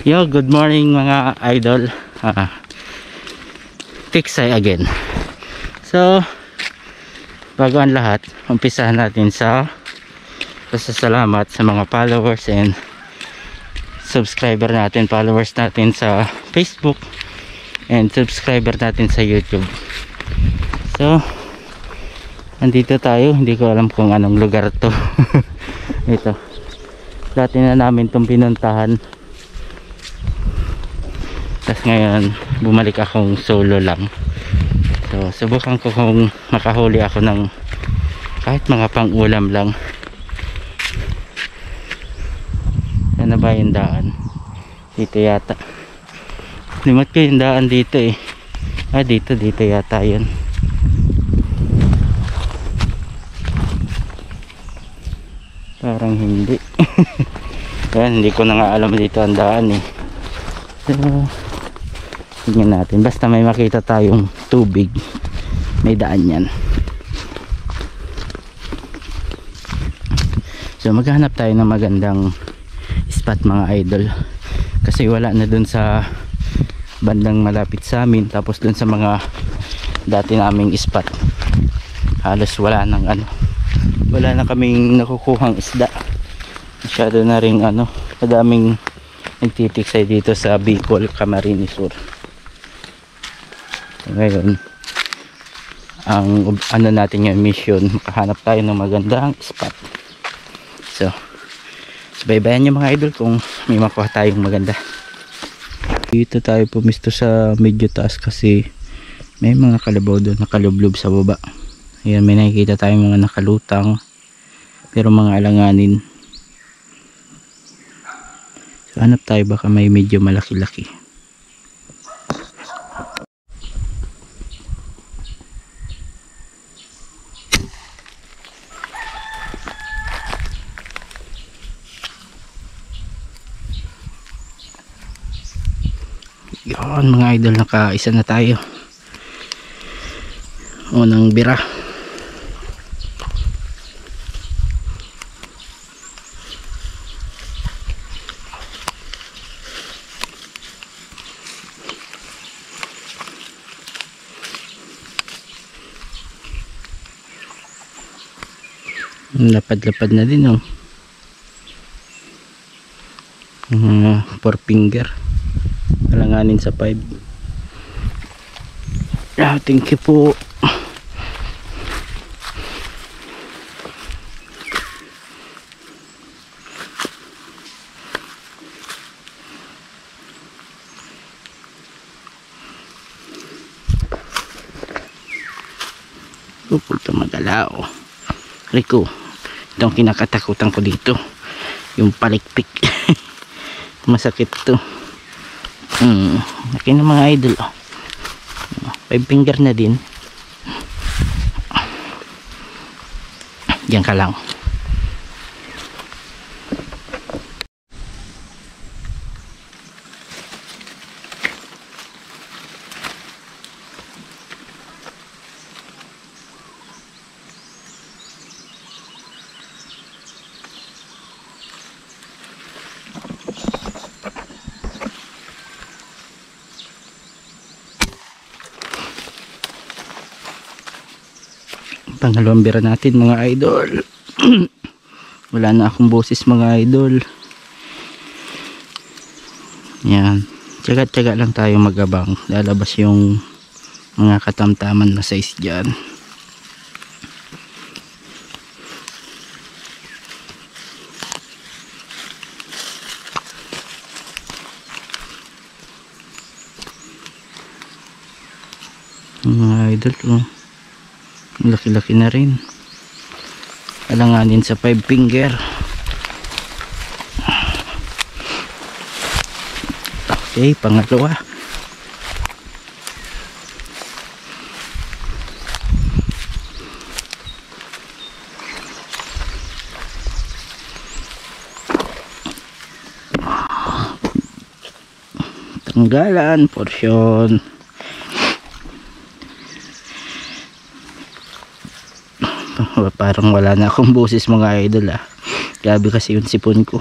Yo, good morning mga idol. Tiksay again. So, bago ang lahat, umpisahan natin sa pasasalamat sa mga followers and subscriber natin, followers natin sa Facebook and subscriber natin sa YouTube. So, andito tayo, hindi ko alam kung anong lugar to. Ito, dati na namin itong pinuntahan. Tapos ngayon bumalik akong solo lang. So subukan ko kung makahuli ako ng kahit mga pang-ulam lang. Yan na ba yung daan? Dito yata. Limot ko yung daan dito eh. Dito yata yun. Parang hindi. Yan, hindi ko na nga alam dito ang daan eh. So tingnan natin, basta may makita tayong tubig, may daan yan. So maghanap tayo ng magandang spot mga idol, kasi wala na dun sa bandang malapit sa amin, tapos dun sa mga dati naming spot halos wala nang wala na kaming nakukuhang isda. Masyado na ring madaming nagtitiksay dito sa Bicol, Camarines Sur. Ngayon ang natin yung mission, makahanap tayo ng magandang spot. So baybayan nyo mga idol kung may makuha tayong maganda. Dito tayo pumisto sa medyo taas kasi may mga kalabaw doon nakalublob sa baba. Ayan, may nakikita tayong mga nakalutang pero mga alanganin. So hanap tayo baka may medyo malaki-laki. Yun mga idol, nakaisa na tayo. Unang bira. Lapad-lapad na din oh. 4 finger. Alanganin sa 5. Thank you po. Pupunta magalaw. Rico, itong kinakatakutan ko dito, yung palikpik. Masakit to. Laki na mga idol. 5 finger na din. Diyan ka lang. Pangalawang bira natin mga idol. Wala na akong boses mga idol. Yan, tiyaga-tiyaga lang tayo magabang. Lalabas yung mga katamtaman na size dyan. Mga idol laki-laki na rin. Alanganin sa 5 finger. Okay, pangalawa. Tanggalan portion. Parang wala na akong boses mga idol Grabe kasi yung sipon ko.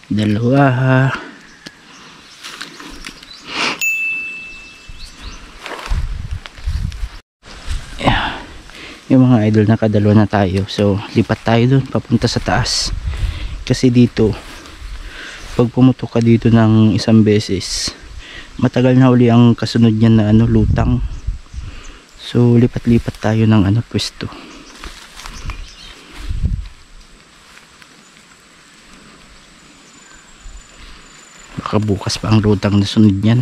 Dalawa. Yung mga idol, nakadalawa na tayo. So lipat tayo dun papunta sa taas, kasi dito pag pumutok ka dito ng isang beses, matagal na uli ang kasunod niyan na lutang. So lipat-lipat tayo ng pwesto. Baka bukas pa ang lutang na sunod niyan.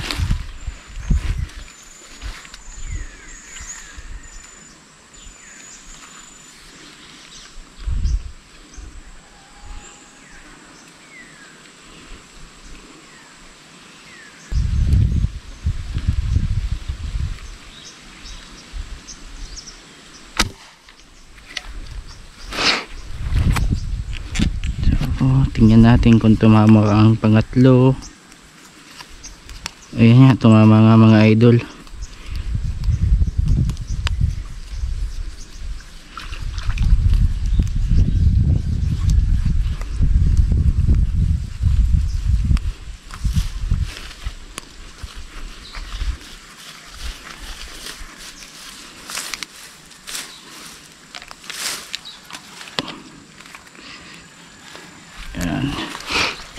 Tingnan natin kung tumama ang pangatlo. Ayan nga, tumama nga mga idol.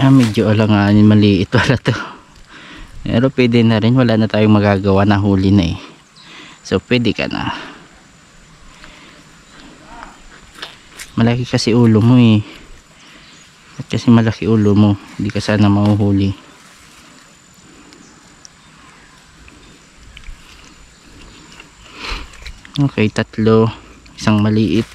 Medyo alanganin, maliit wala to, pero pwede na rin, wala na tayong magagawa, na huli na so pwede ka na. Malaki kasi ulo mo at kasi malaki ulo mo, hindi ka sana mahuhuli. Okay, tatlo, isang maliit.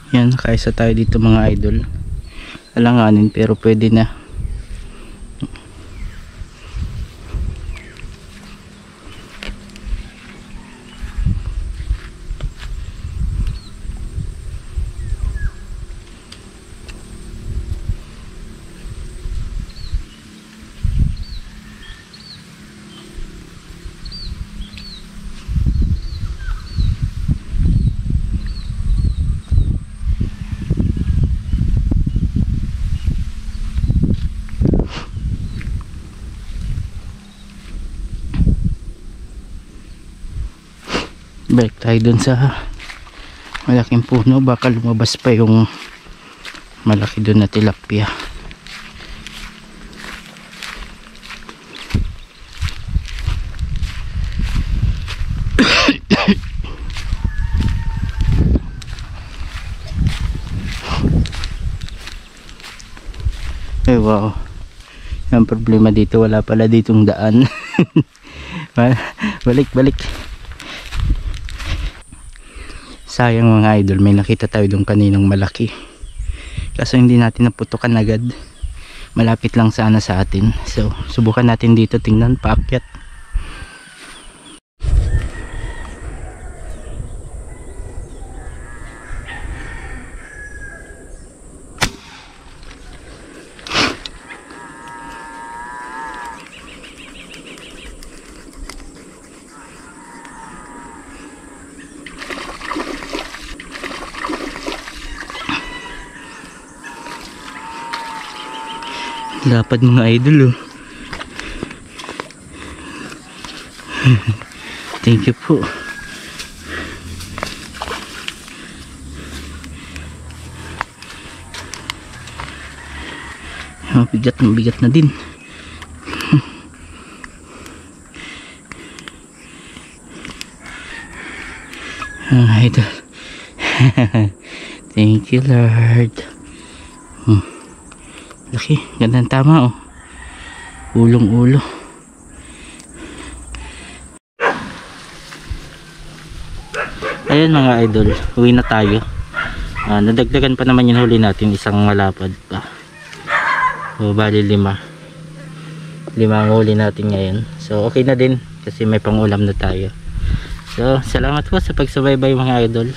Yan, nakaisa tayo dito mga idol. Alanganin pero pwede na. Balik tayo dun sa malaking puno, baka lumabas pa yung malaki dun na tilapia. Ay wow, ang problema dito, wala pala ditong daan. Balik. Sayang mga idol, may nakita tayo doon kaninang malaki, kaso hindi natin naputukan agad. Malapit lang sana sa atin, so subukan natin dito, tingnan, paakyat. Lapad mga idol Thank you po. Mabigat na din. Idol. Thank you Lord. Laki, gandang tama oh. Ulong ulo. Ayun mga idol, uwi na tayo. Nadagdagan pa naman yung huli natin, isang malapad pa. So bali 5 ang huli natin ngayon. So okay na din kasi may pangulam na tayo. So salamat po sa pagsubaybay mga idol.